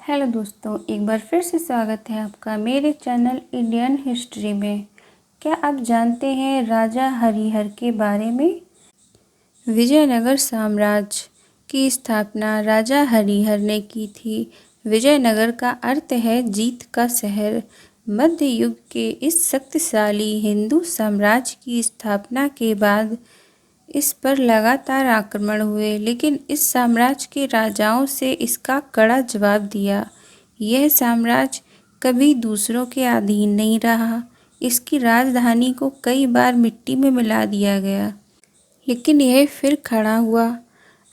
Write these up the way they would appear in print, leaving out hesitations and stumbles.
Hello दोस्तों, एक बार फिर से स्वागत है आपका मेरे चैनल इंडियन हिस्ट्री में। क्या आप जानते हैं राजा हरिहर के बारे में? विजयनगर साम्राज्य की स्थापना राजा हरिहर ने की थी। विजयनगर का अर्थ है जीत का शहर। मध्य युग के इस शक्तिशाली हिंदू साम्राज्य की स्थापना के बाद इस पर लगातार आक्रमण हुए, लेकिन इस साम्राज्य के राजाओं से इसका कड़ा जवाब दिया। यह साम्राज्य कभी दूसरों के अधीन नहीं रहा। इसकी राजधानी को कई बार मिट्टी में मिला दिया गया, लेकिन यह फिर खड़ा हुआ।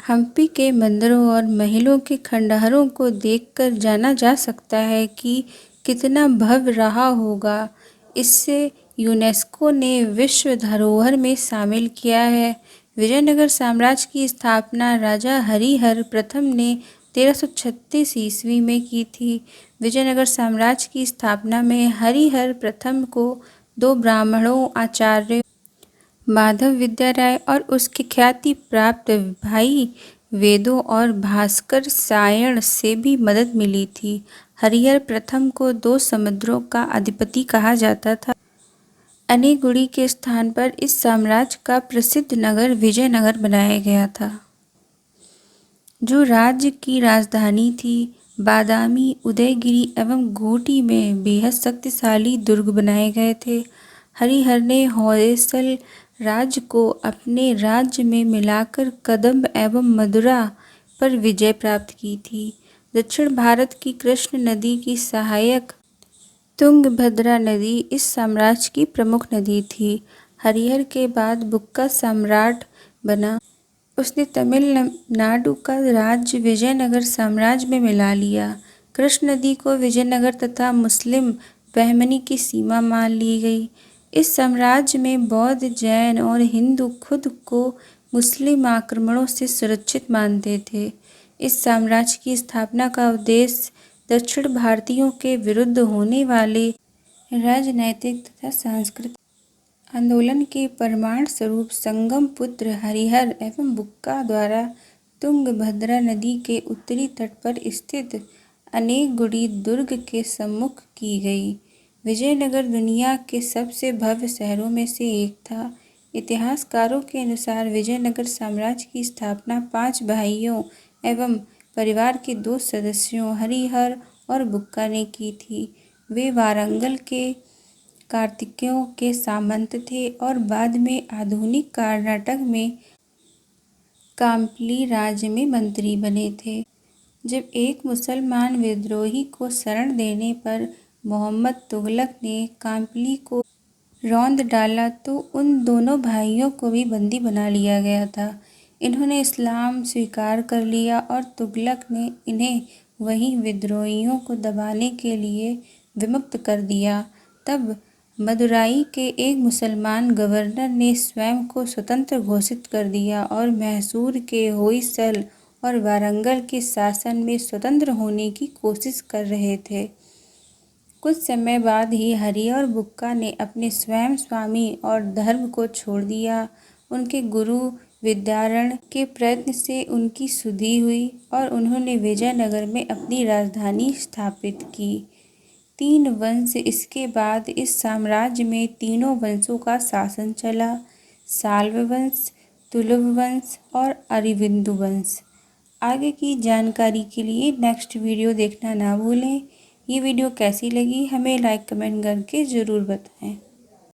हम्पी के मंदिरों और महलों के खंडहरों को देखकर जाना जा सकता है कि कितना भव्य रहा होगा। इससे यूनेस्को ने विश्व धरोहर में शामिल किया है। विजयनगर साम्राज्य की स्थापना राजा हरिहर प्रथम ने 1336 ईस्वी में की थी। विजयनगर साम्राज्य की स्थापना में हरिहर प्रथम को दो ब्राह्मणों आचार्य माधव विद्या राय और उसके ख्याति प्राप्त भाई वेदों और भास्कर सायण से भी मदद मिली थी। हरिहर प्रथम को दो समुद्रों का अधिपति कहा जाता था। अनेगुड़ी के स्थान पर इस साम्राज्य का प्रसिद्ध नगर विजयनगर बनाया गया था, जो राज्य की राजधानी थी। बादामी, उदयगिरी एवं घोटी में बेहद शक्तिशाली दुर्ग बनाए गए थे। हरिहर ने होयसल राज्य को अपने राज्य में मिलाकर कदंब एवं मदुरा पर विजय प्राप्त की थी। दक्षिण भारत की कृष्ण नदी की सहायक तुंगभद्रा नदी इस साम्राज्य की प्रमुख नदी थी। हरिहर के बाद बुक्का सम्राट बना। उसने तमिलनाडु का राज्य विजयनगर साम्राज्य में मिला लिया। कृष्ण नदी को विजयनगर तथा मुस्लिम बहमनी की सीमा मान ली गई। इस साम्राज्य में बौद्ध, जैन और हिंदू खुद को मुस्लिम आक्रमणों से सुरक्षित मानते थे। इस साम्राज्य की स्थापना का उद्देश्य दक्षिण भारतीयों के विरुद्ध होने वाले राजनैतिक तथा सांस्कृतिक आंदोलन के परिणाम स्वरूप संगम पुत्र हरिहर एवं बुक्का द्वारा तुंगभद्रा नदी के उत्तरी तट पर स्थित अनेगुड़ी दुर्ग के सम्मुख की गई। विजयनगर दुनिया के सबसे भव्य शहरों में से एक था। इतिहासकारों के अनुसार विजयनगर साम्राज्य की स्थापना 5 भाइयों एवं परिवार के 2 सदस्यों हरिहर और बुक्का ने की थी। वे वारंगल के कार्तिकेयों के सामंत थे और बाद में आधुनिक कर्नाटक में कांपली राज्य में मंत्री बने थे। जब एक मुसलमान विद्रोही को शरण देने पर मोहम्मद तुगलक ने कांपली को रौंद डाला तो उन दोनों भाइयों को भी बंदी बना लिया गया था। इन्होंने इस्लाम स्वीकार कर लिया और तुगलक ने इन्हें वहीं विद्रोहियों को दबाने के लिए विमुक्त कर दिया। तब मदुराई के एक मुसलमान गवर्नर ने स्वयं को स्वतंत्र घोषित कर दिया और मैसूर के होयसल और वारंगल के शासन में स्वतंत्र होने की कोशिश कर रहे थे। कुछ समय बाद ही हरिहर और बुक्का ने अपने स्वयं स्वामी और धर्म को छोड़ दिया। उनके गुरु विद्यारण के प्रयत्न से उनकी शुद्धि हुई और उन्होंने विजयनगर में अपनी राजधानी स्थापित की। 3 वंश इसके बाद इस साम्राज्य में तीनों वंशों का शासन चला: साल्व वंश, तुलुव वंश और अरिविंदु वंश। आगे की जानकारी के लिए नेक्स्ट वीडियो देखना ना भूलें। ये वीडियो कैसी लगी हमें लाइक कमेंट करके ज़रूर बताएं।